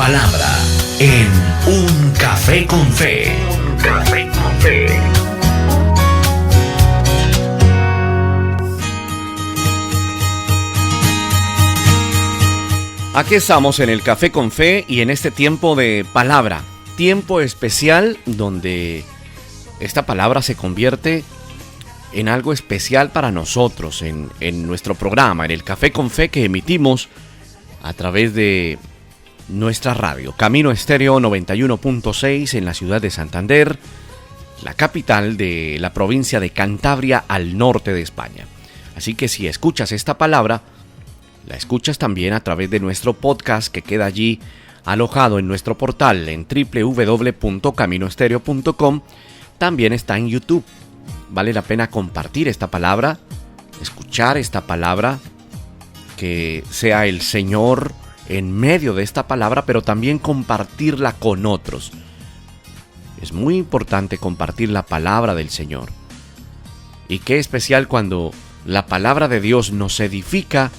palabra en Un Café con Fe. Un Café con Fe. Aquí estamos en el Café con Fe y en este tiempo de palabra, tiempo especial donde esta palabra se convierte en algo especial para nosotros en nuestro programa, en el Café con Fe que emitimos a través de nuestra radio, Camino Estéreo 91.6 en la ciudad de Santander, la capital de la provincia de Cantabria al norte de España. Así que si escuchas esta palabra, la escuchas también a través de nuestro podcast que queda allí alojado en nuestro portal en www.caminoestereo.com. También está en YouTube. Vale la pena compartir esta palabra, escuchar esta palabra, que sea el Señor en medio de esta palabra, pero también compartirla con otros. Es muy importante compartir la palabra del Señor. Y qué especial cuando la palabra de Dios nos edifica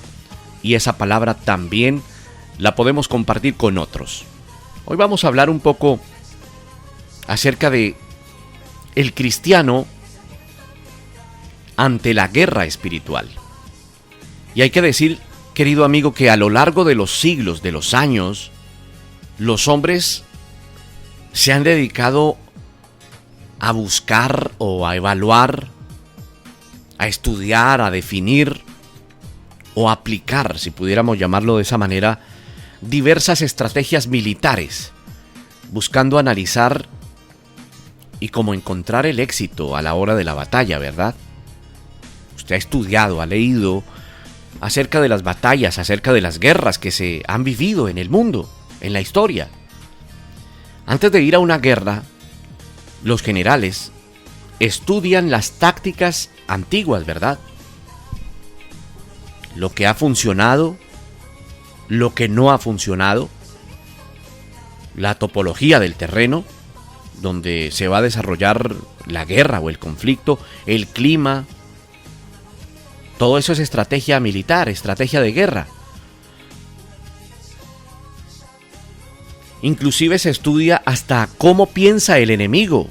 y esa palabra también la podemos compartir con otros. Hoy vamos a hablar un poco acerca de el cristiano ante la guerra espiritual. Y hay que decir, querido amigo, que a lo largo de los siglos, de los años, los hombres se han dedicado a buscar o a evaluar, a estudiar, a definir o aplicar, si pudiéramos llamarlo de esa manera, diversas estrategias militares, buscando analizar y cómo encontrar el éxito a la hora de la batalla, ¿verdad? Usted ha estudiado, ha leído acerca de las batallas, acerca de las guerras que se han vivido en el mundo, en la historia. Antes de ir a una guerra, los generales estudian las tácticas antiguas, ¿verdad? Lo que ha funcionado, lo que no ha funcionado, la topología del terreno donde se va a desarrollar la guerra o el conflicto, el clima. Todo eso es estrategia militar, estrategia de guerra. Inclusive se estudia hasta cómo piensa el enemigo.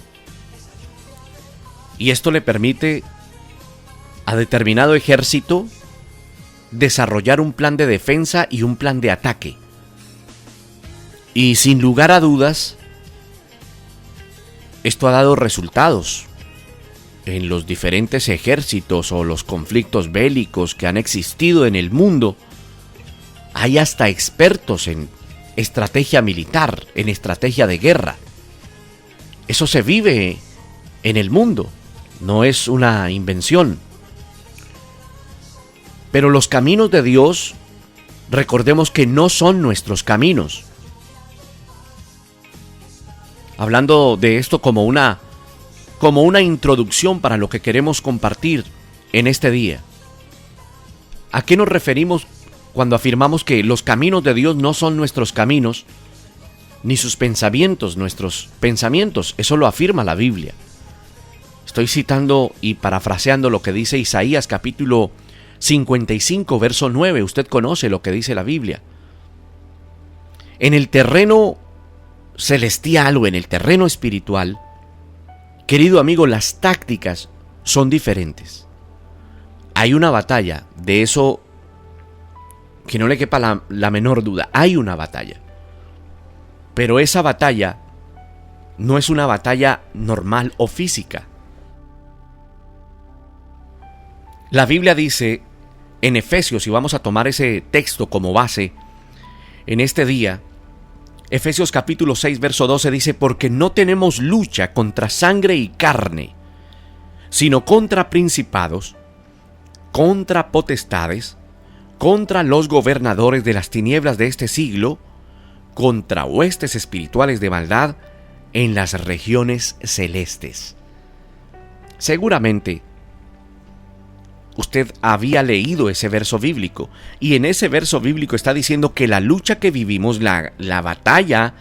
Y esto le permite a determinado ejército desarrollar un plan de defensa y un plan de ataque. Y sin lugar a dudas, esto ha dado resultados en los diferentes ejércitos o los conflictos bélicos que han existido en el mundo. Hay hasta expertos en estrategia militar, en estrategia de guerra. Eso se vive en el mundo, no es una invención. Pero los caminos de Dios, recordemos que no son nuestros caminos. Hablando de esto como una introducción para lo que queremos compartir en este día. ¿A qué nos referimos cuando afirmamos que los caminos de Dios no son nuestros caminos, ni sus pensamientos, nuestros pensamientos? Eso lo afirma la Biblia. Estoy citando y parafraseando lo que dice Isaías capítulo 55, verso 9. Usted conoce lo que dice la Biblia. En el terreno celestial o en el terreno espiritual, querido amigo, las tácticas son diferentes. Hay una batalla, de eso que no le quepa la menor duda. Hay una batalla. Pero esa batalla no es una batalla normal o física. La Biblia dice en Efesios, y vamos a tomar ese texto como base en este día, Efesios capítulo 6, verso 12 dice: porque no tenemos lucha contra sangre y carne, sino contra principados, contra potestades, contra los gobernadores de las tinieblas de este siglo, contra huestes espirituales de maldad en las regiones celestes. Seguramente usted había leído ese verso bíblico, y en ese verso bíblico está diciendo que la lucha que vivimos, la batalla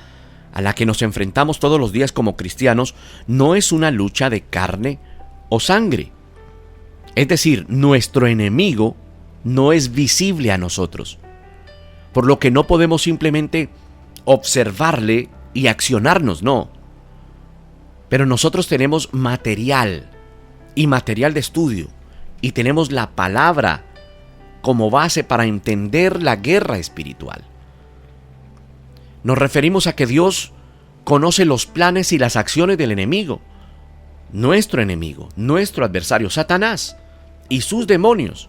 a la que nos enfrentamos todos los días como cristianos, no es una lucha de carne o sangre. Es decir, nuestro enemigo no es visible a nosotros, por lo que no podemos simplemente observarle y accionarnos, no. Pero nosotros tenemos material y material de estudio y tenemos la palabra como base para entender la guerra espiritual. Nos referimos a que Dios conoce los planes y las acciones del enemigo, nuestro enemigo, nuestro adversario, Satanás y sus demonios.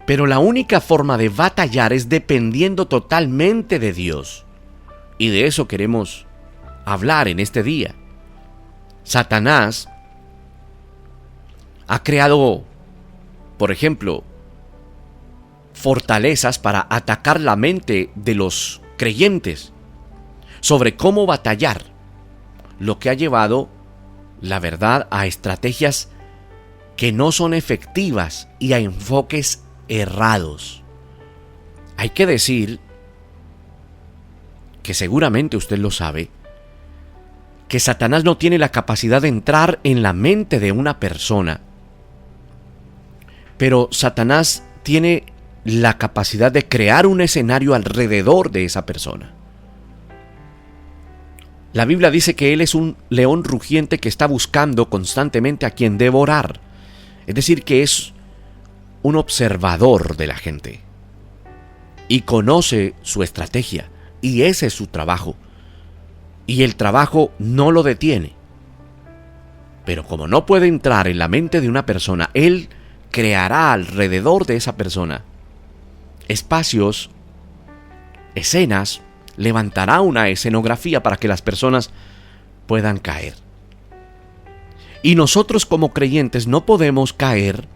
Pero la única forma de batallar es dependiendo totalmente de Dios. Y de eso queremos hablar en este día. Satanás ha creado, por ejemplo, fortalezas para atacar la mente de los creyentes sobre cómo batallar, lo que ha llevado, la verdad, a estrategias que no son efectivas y a enfoques errados. Hay que decir, que seguramente usted lo sabe, que Satanás no tiene la capacidad de entrar en la mente de una persona, pero Satanás tiene la capacidad de crear un escenario alrededor de esa persona. La Biblia dice que él es un león rugiente que está buscando constantemente a quien devorar. Es decir, que es un observador de la gente y conoce su estrategia, y ese es su trabajo. Y el trabajo no lo detiene. Pero como no puede entrar en la mente de una persona, él creará alrededor de esa persona espacios, escenas, levantará una escenografía para que las personas puedan caer. Y nosotros como creyentes no podemos caer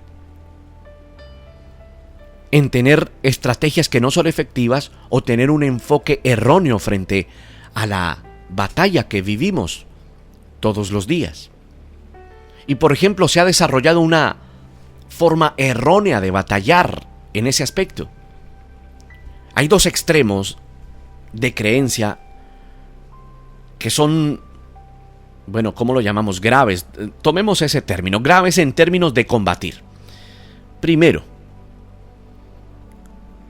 en tener estrategias que no son efectivas o tener un enfoque erróneo frente a la batalla que vivimos todos los días. Y por ejemplo, se ha desarrollado una forma errónea de batallar en ese aspecto. Hay dos extremos de creencia que son, bueno, ¿cómo lo llamamos? Graves. Tomemos ese término, graves en términos de combatir. Primero,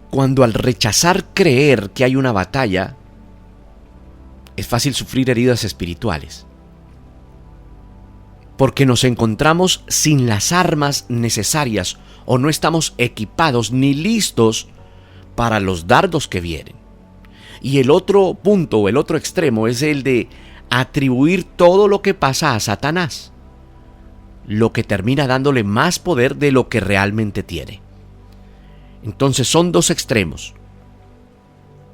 cuando al rechazar creer que hay una batalla, es fácil sufrir heridas espirituales. Porque nos encontramos sin las armas necesarias o no estamos equipados ni listos para los dardos que vienen. Y el otro punto o el otro extremo es el de atribuir todo lo que pasa a Satanás, lo que termina dándole más poder de lo que realmente tiene. Entonces son dos extremos.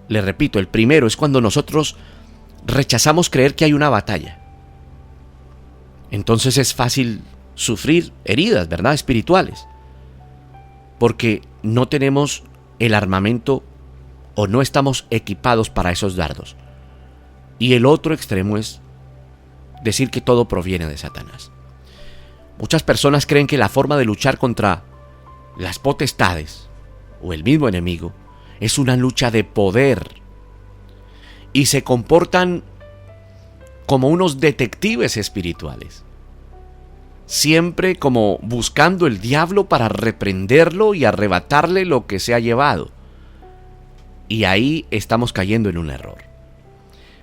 Le repito, el primero es cuando nosotros rechazamos creer que hay una batalla. Entonces es fácil sufrir heridas, ¿verdad? Espirituales. Porque no tenemos el armamento o no estamos equipados para esos dardos. Y el otro extremo es decir que todo proviene de Satanás. Muchas personas creen que la forma de luchar contra las potestades o el mismo enemigo es una lucha de poder. Y se comportan como unos detectives espirituales, siempre como buscando el diablo para reprenderlo y arrebatarle lo que se ha llevado. Y ahí estamos cayendo en un error.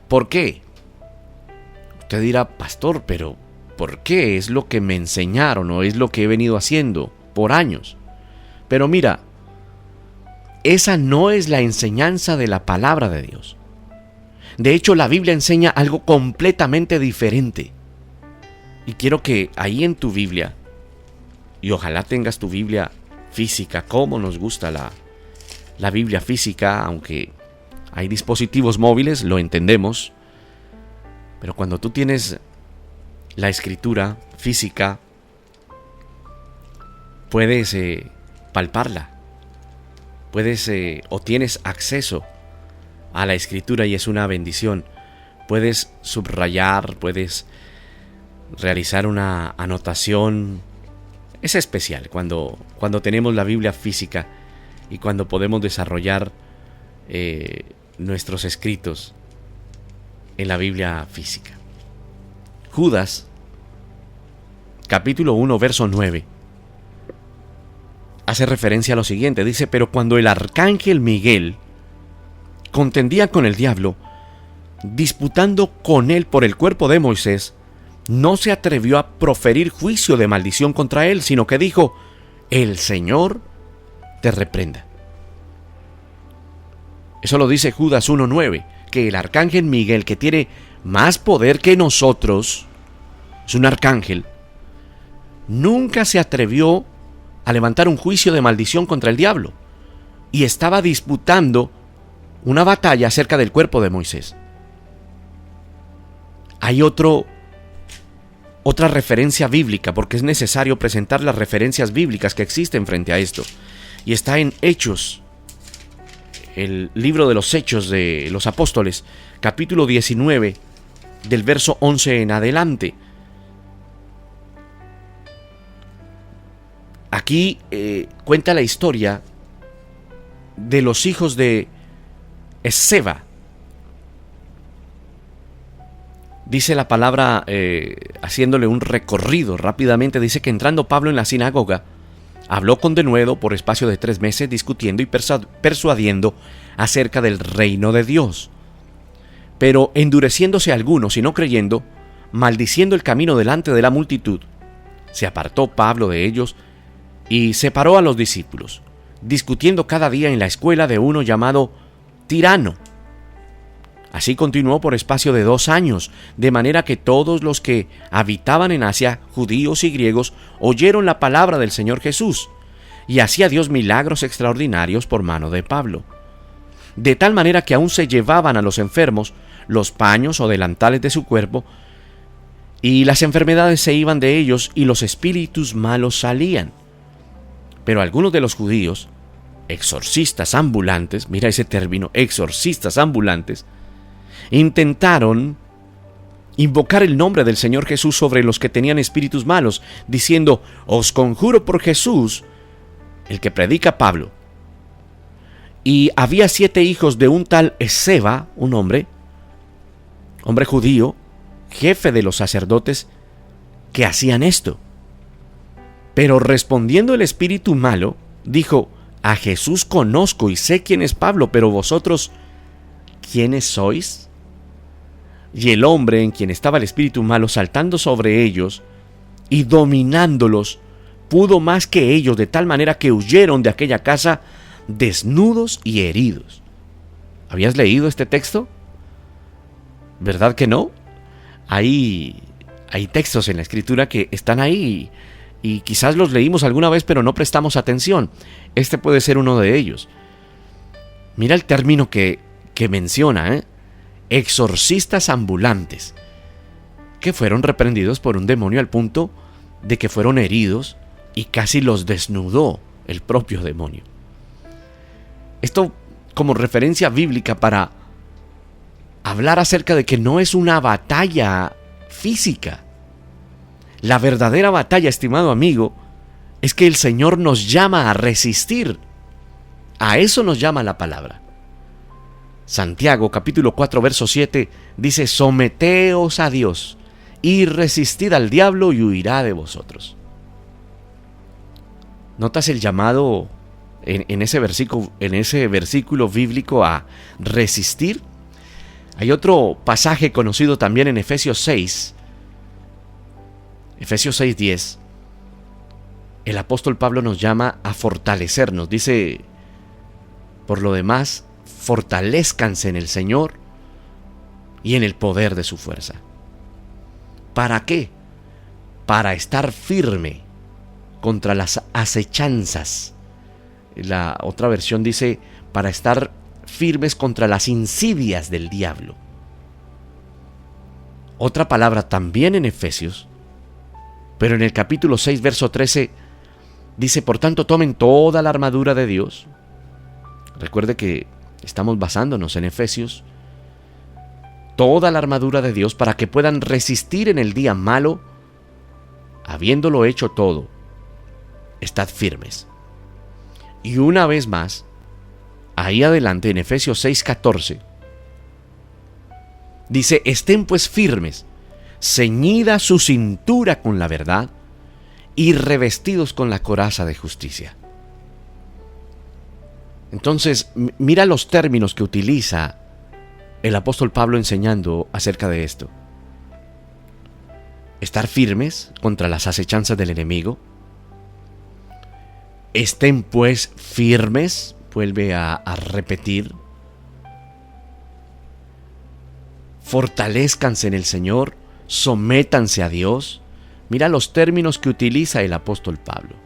¿Por qué? Usted dirá, pastor, pero ¿por qué? Es lo que me enseñaron o es lo que he venido haciendo por años. Pero mira, esa no es la enseñanza de la palabra de Dios. De hecho, la Biblia enseña algo completamente diferente. Y quiero que ahí en tu Biblia, y ojalá tengas tu Biblia física, como nos gusta la Biblia física, aunque hay dispositivos móviles, lo entendemos. Pero cuando tú tienes la escritura física, puedes palparla. Puedes o tienes acceso a la escritura y es una bendición. Puedes subrayar, puedes realizar una anotación. Es especial cuando tenemos la Biblia física y cuando podemos desarrollar nuestros escritos en la Biblia física. Judas, capítulo 1, verso 9, hace referencia a lo siguiente. Dice, pero cuando el arcángel Miguel contendía con el diablo, disputando con él por el cuerpo de Moisés, no se atrevió a proferir juicio de maldición contra él, sino que dijo: el Señor te reprenda. Eso lo dice Judas 1:9, que el arcángel Miguel, que tiene más poder que nosotros, es un arcángel, nunca se atrevió a levantar un juicio de maldición contra el diablo, y estaba disputando una batalla acerca del cuerpo de Moisés. Hay otra referencia bíblica, porque es necesario presentar las referencias bíblicas que existen frente a esto, y está en Hechos, el libro de los Hechos de los Apóstoles, capítulo 19, del verso 11 en adelante. Aquí cuenta la historia de los hijos de Esceva. Dice la palabra, haciéndole un recorrido rápidamente, dice que entrando Pablo en la sinagoga, habló con denuedo por espacio de 3 meses, discutiendo y persuadiendo acerca del reino de Dios. Pero endureciéndose algunos y no creyendo, maldiciendo el camino delante de la multitud, se apartó Pablo de ellos y separó a los discípulos, discutiendo cada día en la escuela de uno llamado Tirano. Así continuó por espacio de 2 años, de manera que todos los que habitaban en Asia, judíos y griegos, oyeron la palabra del Señor Jesús, y hacía Dios milagros extraordinarios por mano de Pablo. De tal manera que aún se llevaban a los enfermos los paños o delantales de su cuerpo, y las enfermedades se iban de ellos, y los espíritus malos salían. Pero algunos de los judíos, exorcistas ambulantes, mira ese término, exorcistas ambulantes, intentaron invocar el nombre del Señor Jesús sobre los que tenían espíritus malos, diciendo: os conjuro por Jesús, el que predica Pablo. Y había 7 hijos de un tal Esceva, un hombre judío, jefe de los sacerdotes, que hacían esto. Pero respondiendo el espíritu malo, dijo: a Jesús conozco y sé quién es Pablo, pero vosotros, ¿quiénes sois? Y el hombre en quien estaba el espíritu malo, saltando sobre ellos y dominándolos, pudo más que ellos, de tal manera que huyeron de aquella casa desnudos y heridos. ¿Habías leído este texto? ¿Verdad que no? Hay textos en la Escritura que están ahí y quizás los leímos alguna vez, pero no prestamos atención. Este puede ser uno de ellos. Mira el término que menciona, exorcistas ambulantes, que fueron reprendidos por un demonio al punto de que fueron heridos y casi los desnudó el propio demonio. Esto como referencia bíblica para hablar acerca de que no es una batalla física. La verdadera batalla, estimado amigo, es que el Señor nos llama a resistir. A eso nos llama la palabra. Santiago capítulo 4 verso 7 dice: someteos a Dios y resistid al diablo y huirá de vosotros. ¿Notas el llamado en ese versículo bíblico a resistir? Hay otro pasaje conocido también en Efesios 6:10. El apóstol Pablo nos llama a fortalecernos. Dice: por lo demás, fortalezcanse en el Señor y en el poder de su fuerza. ¿Para qué? Para estar firme contra las acechanzas. La otra versión dice: para estar firmes contra las insidias del diablo. Otra palabra también en Efesios, pero en el capítulo 6, verso 13, dice: por tanto, tomen toda la armadura de Dios. Recuerde que estamos basándonos en Efesios. Toda la armadura de Dios, para que puedan resistir en el día malo, habiéndolo hecho todo, estad firmes. Y una vez más, ahí adelante en Efesios 6:14, dice: estén pues firmes, ceñida su cintura con la verdad y revestidos con la coraza de justicia. Entonces, mira los términos que utiliza el apóstol Pablo enseñando acerca de esto. Estar firmes contra las acechanzas del enemigo. Estén pues firmes, vuelve a repetir. Fortalezcanse en el Señor, sométanse a Dios. Mira los términos que utiliza el apóstol Pablo.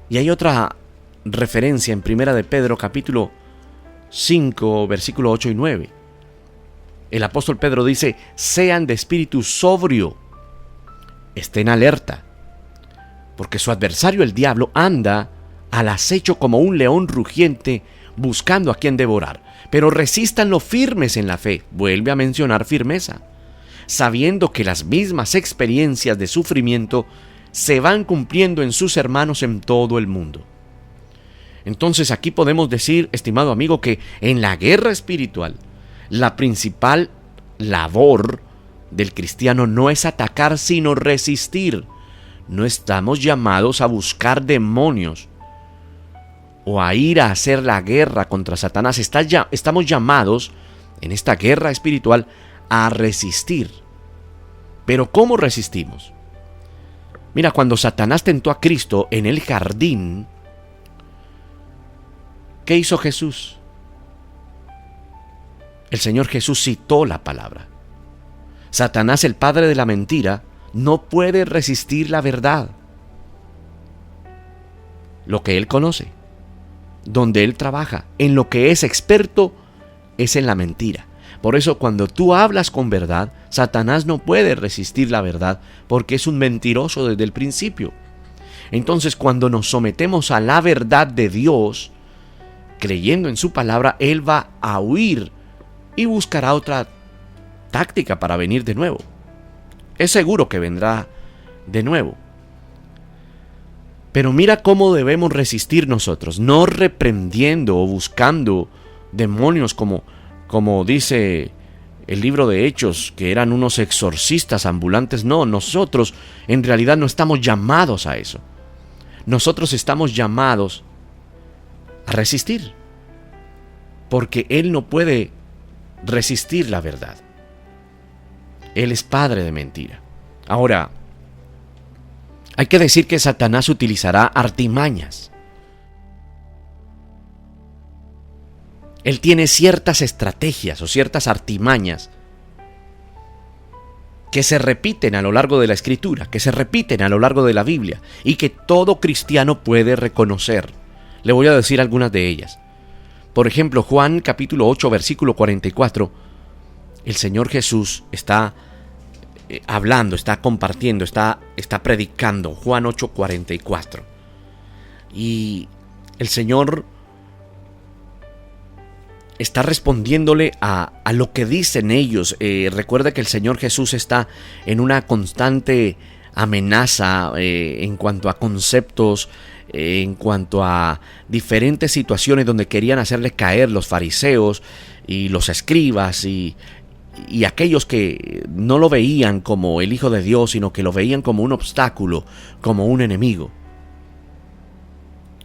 Y hay otra referencia en Primera de Pedro, capítulo 5, versículo 8 y 9. El apóstol Pedro dice: sean de espíritu sobrio, estén alerta, porque su adversario el diablo anda al acecho como un león rugiente, buscando a quien devorar. Pero resístanlo firmes en la fe. Vuelve a mencionar firmeza, sabiendo que las mismas experiencias de sufrimiento se van cumpliendo en sus hermanos en todo el mundo. Entonces aquí podemos decir, estimado amigo, que en la guerra espiritual, la principal labor del cristiano no es atacar, sino resistir. No estamos llamados a buscar demonios o a ir a hacer la guerra contra Satanás. Estamos llamados en esta guerra espiritual a resistir. Pero ¿cómo resistimos? Mira, cuando Satanás tentó a Cristo en el jardín, ¿qué hizo Jesús? El Señor Jesús citó la palabra. Satanás, el padre de la mentira, no puede resistir la verdad. Lo que él conoce, donde él trabaja, en lo que es experto, es en la mentira. Por eso cuando tú hablas con verdad, Satanás no puede resistir la verdad, porque es un mentiroso desde el principio. Entonces, cuando nos sometemos a la verdad de Dios, creyendo en su palabra, él va a huir y buscará otra táctica para venir de nuevo. Es seguro que vendrá de nuevo. Pero mira cómo debemos resistir nosotros, no reprendiendo o buscando demonios como dice el libro de Hechos, que eran unos exorcistas ambulantes. No, nosotros en realidad no estamos llamados a eso. Nosotros estamos llamados a resistir, porque Él no puede resistir la verdad. Él es padre de mentira. Ahora, hay que decir que Satanás utilizará artimañas. Él tiene ciertas estrategias o ciertas artimañas que se repiten a lo largo de la Escritura, que se repiten a lo largo de la Biblia y que todo cristiano puede reconocer. Le voy a decir algunas de ellas. Por ejemplo, Juan capítulo 8, versículo 44, el Señor Jesús está hablando, está compartiendo, está predicando. Juan 8, 44. Y el Señor está respondiéndole a lo que dicen ellos. Recuerda que el Señor Jesús está en una constante amenaza en cuanto a conceptos, en cuanto a diferentes situaciones donde querían hacerle caer los fariseos y los escribas y aquellos que no lo veían como el Hijo de Dios, sino que lo veían como un obstáculo, como un enemigo.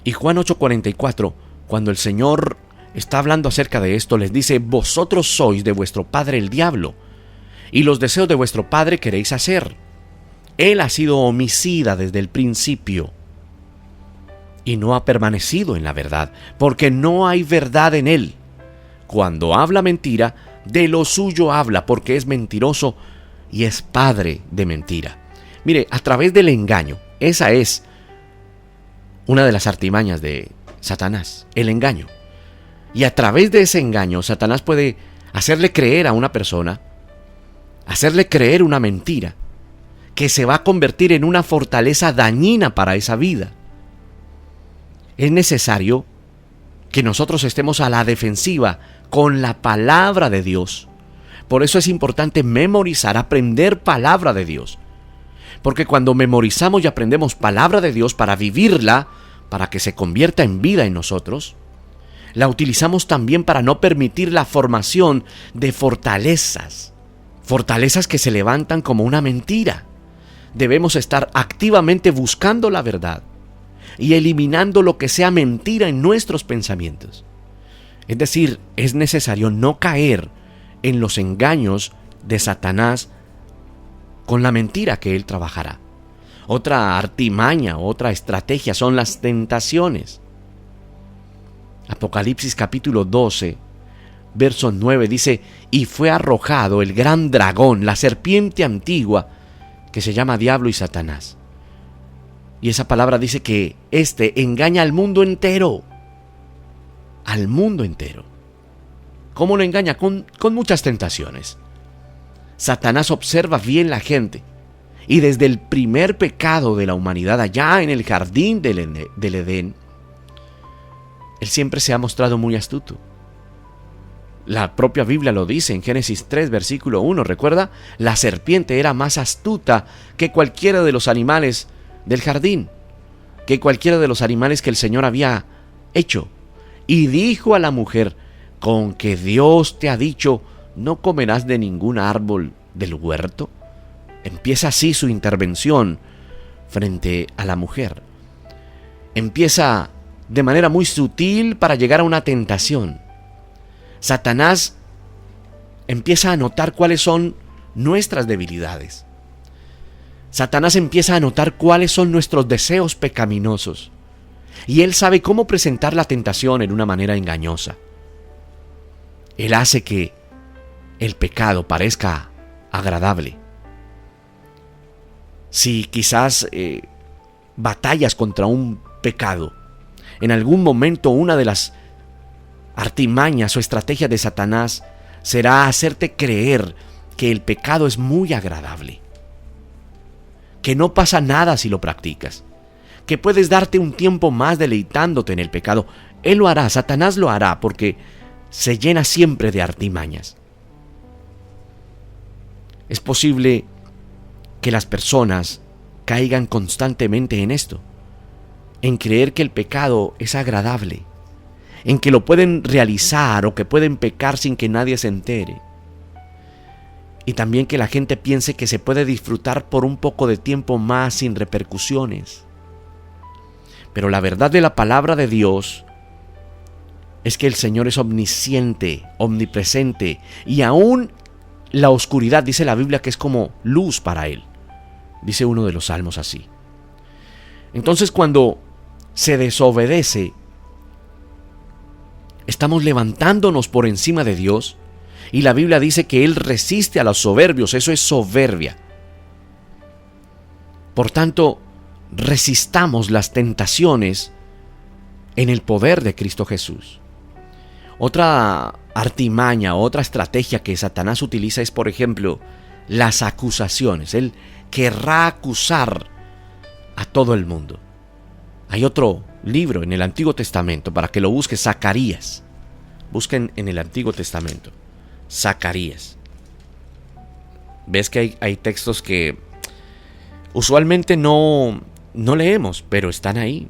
Y Juan 8:44, cuando el Señor está hablando acerca de esto, les dice: vosotros sois de vuestro padre el diablo, y los deseos de vuestro padre queréis hacer. Él ha sido homicida desde el principio, y no ha permanecido en la verdad, porque no hay verdad en él. Cuando habla mentira, de lo suyo habla, porque es mentiroso y es padre de mentira. Mire, a través del engaño, esa es una de las artimañas de Satanás, el engaño. Y a través de ese engaño, Satanás puede hacerle creer a una persona, hacerle creer una mentira, que se va a convertir en una fortaleza dañina para esa vida. Es necesario que nosotros estemos a la defensiva con la palabra de Dios. Por eso es importante memorizar, aprender palabra de Dios. Porque cuando memorizamos y aprendemos palabra de Dios para vivirla, para que se convierta en vida en nosotros, la utilizamos también para no permitir la formación de fortalezas que se levantan como una mentira. Debemos estar activamente buscando la verdad, y eliminando lo que sea mentira en nuestros pensamientos. Es decir, es necesario no caer en los engaños de Satanás con la mentira que él trabajará. Otra artimaña, otra estrategia son las tentaciones. Apocalipsis capítulo 12, verso 9 dice: y fue arrojado el gran dragón, la serpiente antigua, que se llama Diablo y Satanás. Y esa palabra dice que éste engaña al mundo entero. Al mundo entero. ¿Cómo lo engaña? Con muchas tentaciones. Satanás observa bien la gente. Y desde el primer pecado de la humanidad, allá en el jardín del Edén, él siempre se ha mostrado muy astuto. La propia Biblia lo dice en Génesis 3, versículo 1. ¿Recuerda? La serpiente era más astuta que cualquiera de los animales del jardín, que cualquiera de los animales que el Señor había hecho. Y dijo a la mujer: ¿con que Dios te ha dicho, no comerás de ningún árbol del huerto? Empieza así su intervención frente a la mujer. Empieza de manera muy sutil para llegar a una tentación. Satanás empieza a notar cuáles son nuestras debilidades. Satanás empieza a notar cuáles son nuestros deseos pecaminosos. Y él sabe cómo presentar la tentación en una manera engañosa. Él hace que el pecado parezca agradable. Si quizás batallas contra un pecado, en algún momento una de las artimañas o estrategias de Satanás será hacerte creer que el pecado es muy agradable, que no pasa nada si lo practicas, que puedes darte un tiempo más deleitándote en el pecado. Él lo hará, Satanás lo hará, porque se llena siempre de artimañas. Es posible que las personas caigan constantemente en esto, en creer que el pecado es agradable, en que lo pueden realizar o que pueden pecar sin que nadie se entere. Y también que la gente piense que se puede disfrutar por un poco de tiempo más sin repercusiones. Pero la verdad de la palabra de Dios es que el Señor es omnisciente, omnipresente, y aún la oscuridad, dice la Biblia, que es como luz para Él. Dice uno de los salmos así. Entonces, cuando se desobedece, estamos levantándonos por encima de Dios, y la Biblia dice que Él resiste a los soberbios. Eso es soberbia. Por tanto, resistamos las tentaciones en el poder de Cristo Jesús. Otra artimaña, otra estrategia que Satanás utiliza es, por ejemplo, las acusaciones. Él querrá acusar a todo el mundo. Hay otro libro en el Antiguo Testamento para que lo busques, Zacarías. Busquen en el Antiguo Testamento, Zacarías. Ves que hay textos que usualmente no leemos, pero están ahí,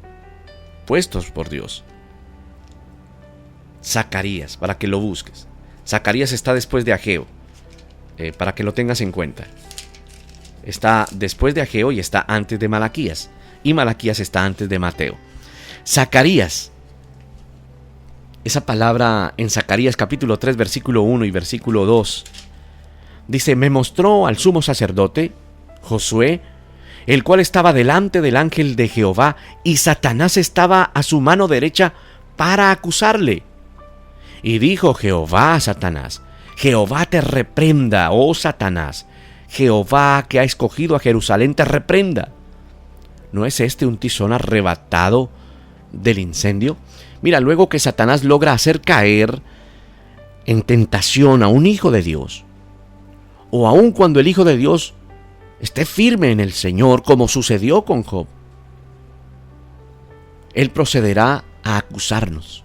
puestos por Dios. Zacarías, para que lo busques. Zacarías está después de Ageo, para que lo tengas en cuenta. Está después de Ageo y está antes de Malaquías. Y Malaquías está antes de Mateo. Zacarías. Esa palabra en Zacarías capítulo 3, versículo 1 y versículo 2. Dice: me mostró al sumo sacerdote, Josué, el cual estaba delante del ángel de Jehová, y Satanás estaba a su mano derecha para acusarle. Y dijo Jehová a Satanás: Jehová te reprenda, oh Satanás. Jehová, que ha escogido a Jerusalén, te reprenda. ¿No es este un tizón arrebatado del incendio? Mira, luego que Satanás logra hacer caer en tentación a un hijo de Dios, o aun cuando el hijo de Dios esté firme en el Señor, como sucedió con Job, Él procederá a acusarnos,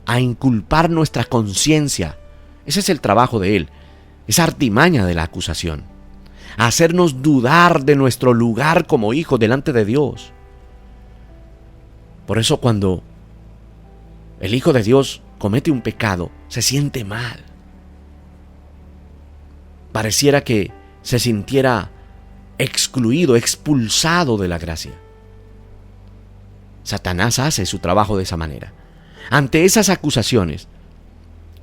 a inculpar nuestra conciencia. Ese es el trabajo de Él, esa artimaña de la acusación, a hacernos dudar de nuestro lugar como hijo delante de Dios. Por eso cuando el Hijo de Dios comete un pecado, se siente mal. Pareciera que se sintiera excluido, expulsado de la gracia. Satanás hace su trabajo de esa manera. Ante esas acusaciones,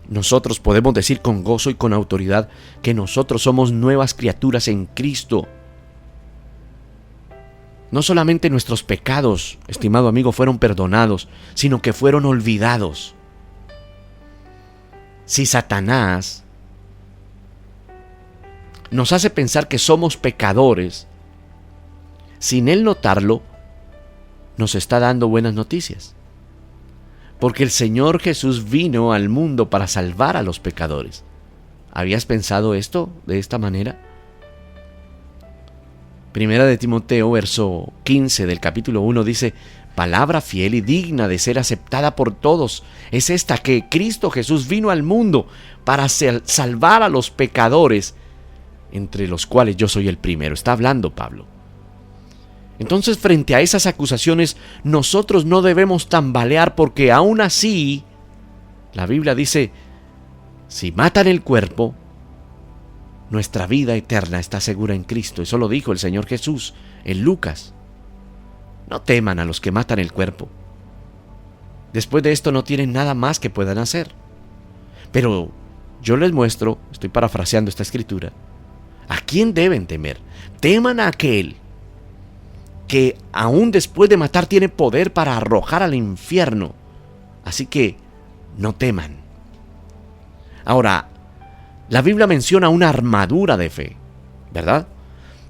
nosotros podemos decir con gozo y con autoridad que nosotros somos nuevas criaturas en Cristo. No solamente nuestros pecados, estimado amigo, fueron perdonados, sino que fueron olvidados. Si Satanás nos hace pensar que somos pecadores, sin él notarlo, nos está dando buenas noticias. Porque el Señor Jesús vino al mundo para salvar a los pecadores. ¿Habías pensado esto de esta manera? Primera de Timoteo, verso 15 del capítulo 1 dice: palabra fiel y digna de ser aceptada por todos es esta, que Cristo Jesús vino al mundo para salvar a los pecadores, entre los cuales yo soy el primero. Está hablando Pablo. Entonces, frente a esas acusaciones, nosotros no debemos tambalear, porque aún así, la Biblia dice, si matan el cuerpo, nuestra vida eterna está segura en Cristo. Eso lo dijo el Señor Jesús en Lucas. No teman a los que matan el cuerpo. Después de esto no tienen nada más que puedan hacer. Pero yo les muestro, estoy parafraseando esta escritura, ¿a quién deben temer? Teman a aquel que aún después de matar tiene poder para arrojar al infierno. Así que no teman. Ahora, la Biblia menciona una armadura de fe, ¿verdad?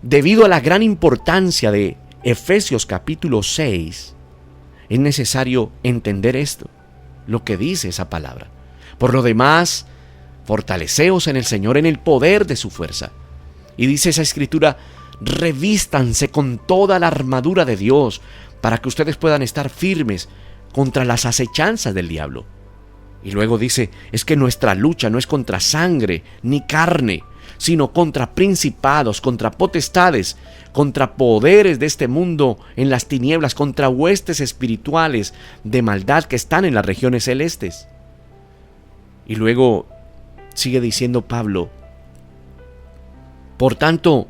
Debido a la gran importancia de Efesios capítulo 6, es necesario entender esto, lo que dice esa palabra. Por lo demás, fortaleceos en el Señor, en el poder de su fuerza. Y dice esa escritura: revístanse con toda la armadura de Dios, para que ustedes puedan estar firmes contra las acechanzas del diablo. Y luego dice, es que nuestra lucha no es contra sangre ni carne, sino contra principados, contra potestades, contra poderes de este mundo en las tinieblas, contra huestes espirituales de maldad que están en las regiones celestes. Y luego sigue diciendo Pablo: por tanto,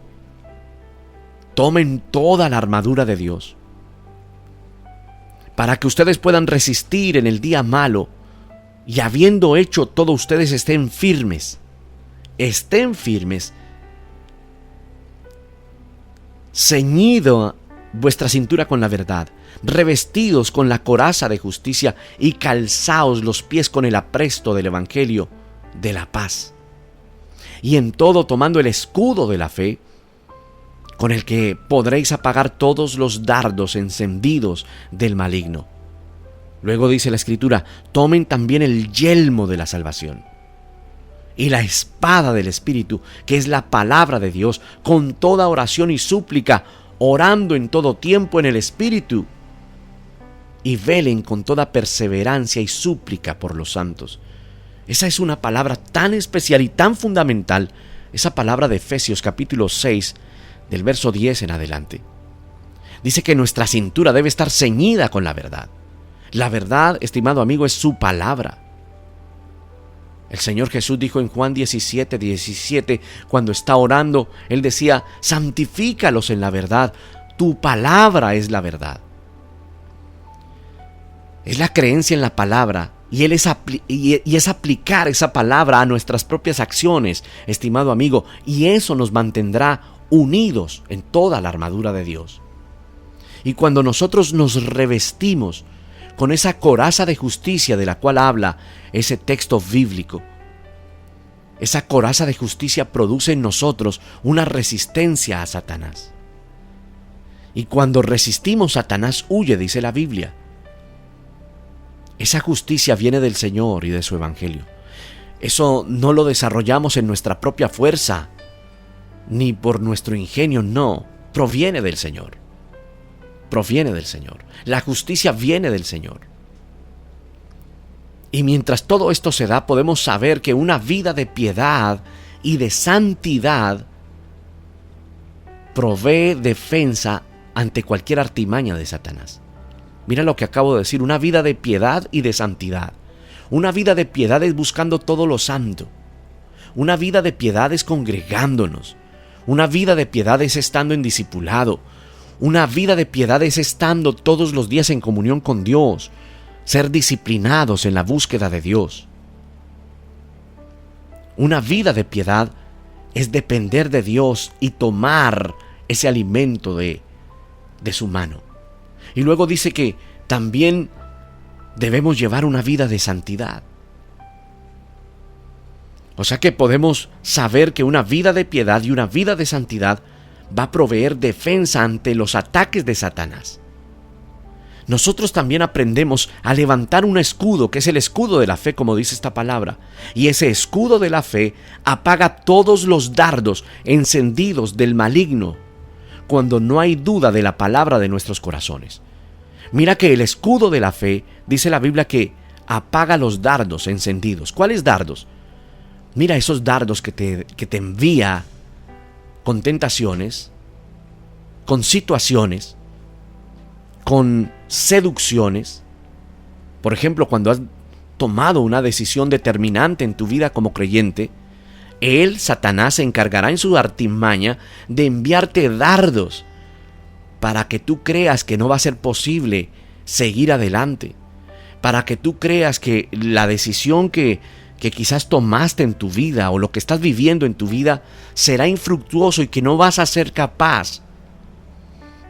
tomen toda la armadura de Dios, para que ustedes puedan resistir en el día malo, y habiendo hecho todo, ustedes estén firmes. Estén firmes, ceñido vuestra cintura con la verdad, revestidos con la coraza de justicia y calzaos los pies con el apresto del evangelio de la paz. Y en todo tomando el escudo de la fe, con el que podréis apagar todos los dardos encendidos del maligno. Luego dice la Escritura: tomen también el yelmo de la salvación y la espada del Espíritu, que es la palabra de Dios, con toda oración y súplica, orando en todo tiempo en el Espíritu, y velen con toda perseverancia y súplica por los santos. Esa es una palabra tan especial y tan fundamental, esa palabra de Efesios capítulo 6, del verso 10 en adelante. Dice que nuestra cintura debe estar ceñida con la verdad. La verdad, estimado amigo, es su palabra. El Señor Jesús dijo en Juan 17:17, cuando está orando, Él decía: santifícalos en la verdad, tu palabra es la verdad. Es la creencia en la palabra y es aplicar esa palabra a nuestras propias acciones, estimado amigo, y eso nos mantendrá unidos en toda la armadura de Dios. Y cuando nosotros nos revestimos con esa coraza de justicia de la cual habla ese texto bíblico, esa coraza de justicia produce en nosotros una resistencia a Satanás. Y cuando resistimos, Satanás huye, dice la Biblia. Esa justicia viene del Señor y de su evangelio. Eso no lo desarrollamos en nuestra propia fuerza, ni por nuestro ingenio, no. Proviene del Señor. Proviene del Señor. La justicia viene del Señor. Y mientras todo esto se da, podemos saber que una vida de piedad y de santidad provee defensa ante cualquier artimaña de Satanás. Mira lo que acabo de decir: una vida de piedad y de santidad. Una vida de piedad es buscando todo lo santo. Una vida de piedad es congregándonos. Una vida de piedad es estando en discipulado. Una vida de piedad es estando todos los días en comunión con Dios, ser disciplinados en la búsqueda de Dios. Una vida de piedad es depender de Dios y tomar ese alimento de su mano. Y luego dice que también debemos llevar una vida de santidad. O sea que podemos saber que una vida de piedad y una vida de santidad va a proveer defensa ante los ataques de Satanás. Nosotros también aprendemos a levantar un escudo, que es el escudo de la fe, como dice esta palabra. Y ese escudo de la fe apaga todos los dardos encendidos del maligno cuando no hay duda de la palabra de nuestros corazones. Mira que el escudo de la fe, dice la Biblia, que apaga los dardos encendidos. ¿Cuáles dardos? Mira esos dardos que te envía con tentaciones, con situaciones, con seducciones. Por ejemplo, cuando has tomado una decisión determinante en tu vida como creyente, él, Satanás, se encargará en su artimaña de enviarte dardos para que tú creas que no va a ser posible seguir adelante, para que tú creas que la decisión que quizás tomaste en tu vida o lo que estás viviendo en tu vida será infructuoso y que no vas a ser capaz.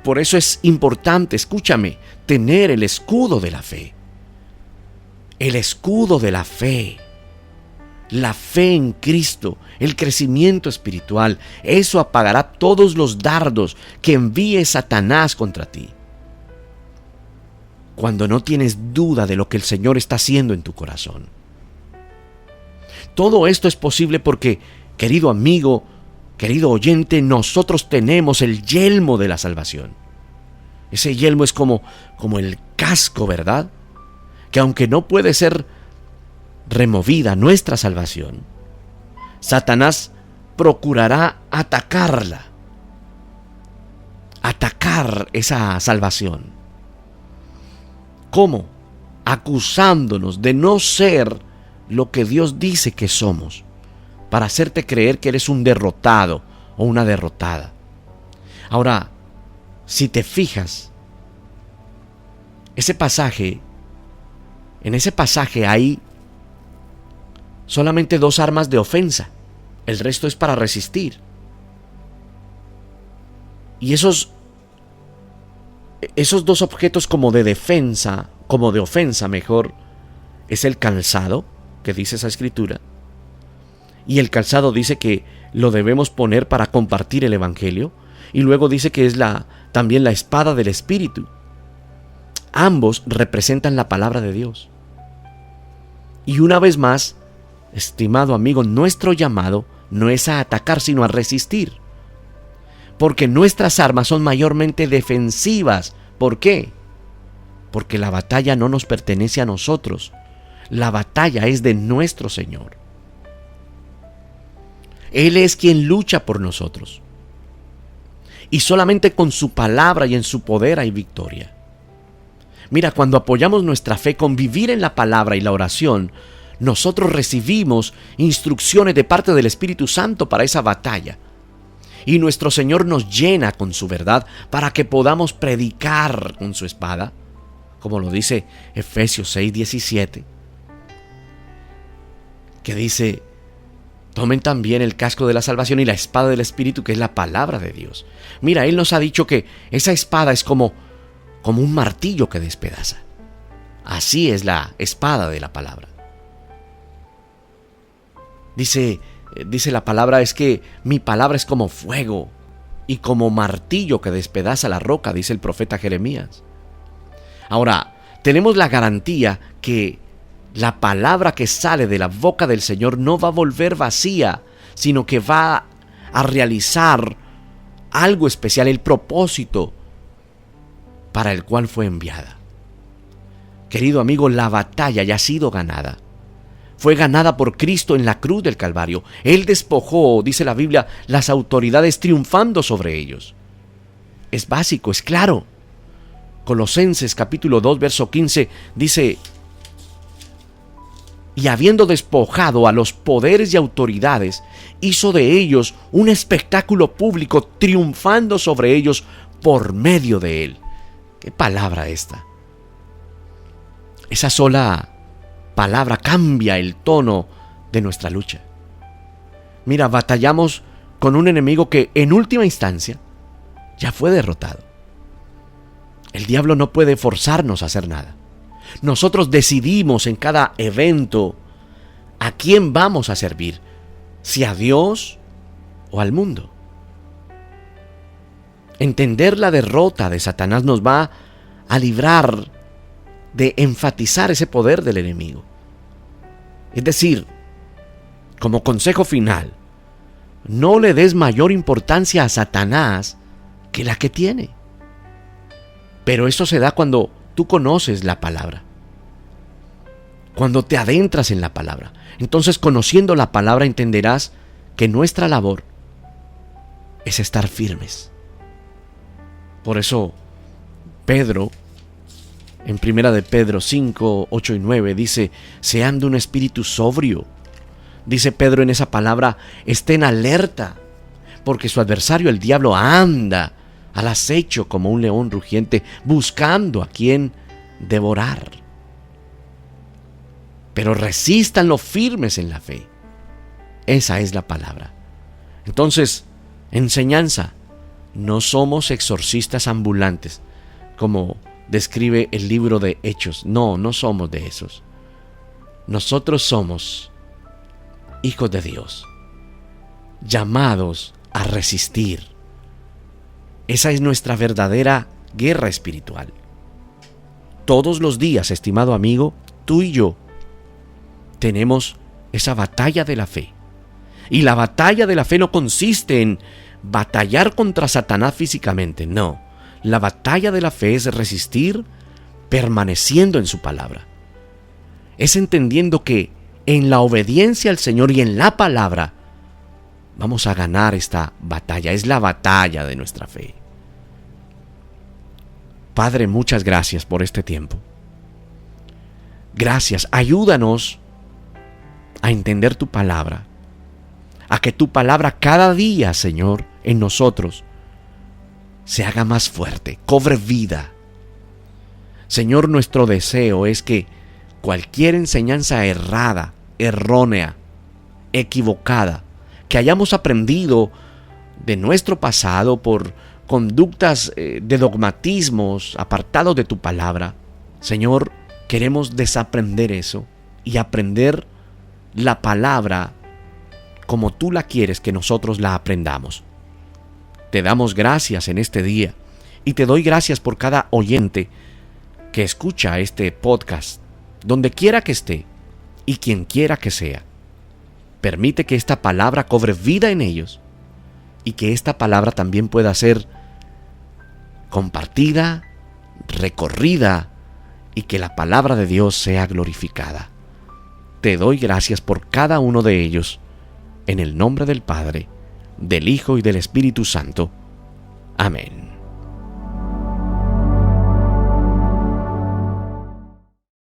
Por eso es importante, escúchame, tener el escudo de la fe. El escudo de la fe. La fe en Cristo, el crecimiento espiritual, eso apagará todos los dardos que envíe Satanás contra ti. Cuando no tienes duda de lo que el Señor está haciendo en tu corazón. Todo esto es posible porque, querido amigo, querido oyente, nosotros tenemos el yelmo de la salvación. Ese yelmo es como el casco, ¿verdad? Que aunque no puede ser removida nuestra salvación, Satanás procurará atacar esa salvación. ¿Cómo? Acusándonos de no ser lo que Dios dice que somos, para hacerte creer que eres un derrotado o una derrotada. Ahora, si te fijas, en ese pasaje hay solamente 2 armas de ofensa, el resto es para resistir. Y esos 2 objetos como de ofensa mejor, es el calzado, que dice esa escritura, y el calzado dice que lo debemos poner para compartir el evangelio, y luego dice que es también la espada del Espíritu. Ambos representan la palabra de Dios. Y una vez más, estimado amigo, nuestro llamado no es a atacar, sino a resistir, porque nuestras armas son mayormente defensivas. ¿Por qué? Porque la batalla no nos pertenece a nosotros. La batalla es de nuestro Señor. Él es quien lucha por nosotros. Y solamente con su palabra y en su poder hay victoria. Mira, cuando apoyamos nuestra fe con vivir en la palabra y la oración, nosotros recibimos instrucciones de parte del Espíritu Santo para esa batalla. Y nuestro Señor nos llena con su verdad para que podamos predicar con su espada, como lo dice Efesios 6:17. Que dice, tomen también el casco de la salvación y la espada del Espíritu, que es la palabra de Dios. Mira, Él nos ha dicho que esa espada es como un martillo que despedaza. Así es la espada de la palabra. Dice la palabra, es que mi palabra es como fuego y como martillo que despedaza la roca, dice el profeta Jeremías. Ahora, tenemos la garantía que la palabra que sale de la boca del Señor no va a volver vacía, sino que va a realizar algo especial, el propósito para el cual fue enviada. Querido amigo, la batalla ya ha sido ganada. Fue ganada por Cristo en la cruz del Calvario. Él despojó, dice la Biblia, las autoridades triunfando sobre ellos. Es básico, es claro. Colosenses capítulo 2, verso 15 dice: y habiendo despojado a los poderes y autoridades, hizo de ellos un espectáculo público, triunfando sobre ellos por medio de Él. ¿Qué palabra esta? Esa sola palabra cambia el tono de nuestra lucha. Mira, batallamos con un enemigo que en última instancia ya fue derrotado. El diablo no puede forzarnos a hacer nada. Nosotros decidimos en cada evento a quién vamos a servir, si a Dios o al mundo. Entender la derrota de Satanás nos va a librar de enfatizar ese poder del enemigo. Es decir, como consejo final, no le des mayor importancia a Satanás que la que tiene. Pero eso se da cuando tú conoces la palabra, cuando te adentras en la palabra. Entonces, conociendo la palabra, entenderás que nuestra labor es estar firmes. Por eso Pedro, en 1 de Pedro 5, 8 y 9, dice: sean de un espíritu sobrio. Dice Pedro en esa palabra: estén alerta, porque su adversario el diablo anda al acecho como un león rugiente, buscando a quien devorar. Pero resístanlo firmes en la fe. Esa es la palabra. Entonces, enseñanza. No somos exorcistas ambulantes, como describe el libro de Hechos. No somos de esos. Nosotros somos hijos de Dios, llamados a resistir. Esa es nuestra verdadera guerra espiritual. Todos los días, estimado amigo, tú y yo tenemos esa batalla de la fe. Y la batalla de la fe no consiste en batallar contra Satanás físicamente, no. La batalla de la fe es resistir permaneciendo en su palabra. Es entendiendo que en la obediencia al Señor y en la palabra vamos a ganar esta batalla. Es la batalla de nuestra fe. Padre, muchas gracias por este tiempo. Gracias, ayúdanos a entender tu palabra, a que tu palabra cada día, Señor, en nosotros se haga más fuerte, cobre vida. Señor, nuestro deseo es que cualquier enseñanza errada, errónea, equivocada, que hayamos aprendido de nuestro pasado por conductas de dogmatismos apartados de tu palabra, Señor, queremos desaprender eso y aprender la palabra como tú la quieres que nosotros la aprendamos. Te damos gracias en este día y te doy gracias por cada oyente que escucha este podcast, donde quiera que esté y quien quiera que sea. Permite que esta palabra cobre vida en ellos y que esta palabra también pueda ser compartida, recorrida y que la palabra de Dios sea glorificada. Te doy gracias por cada uno de ellos, en el nombre del Padre, del Hijo y del Espíritu Santo. Amén.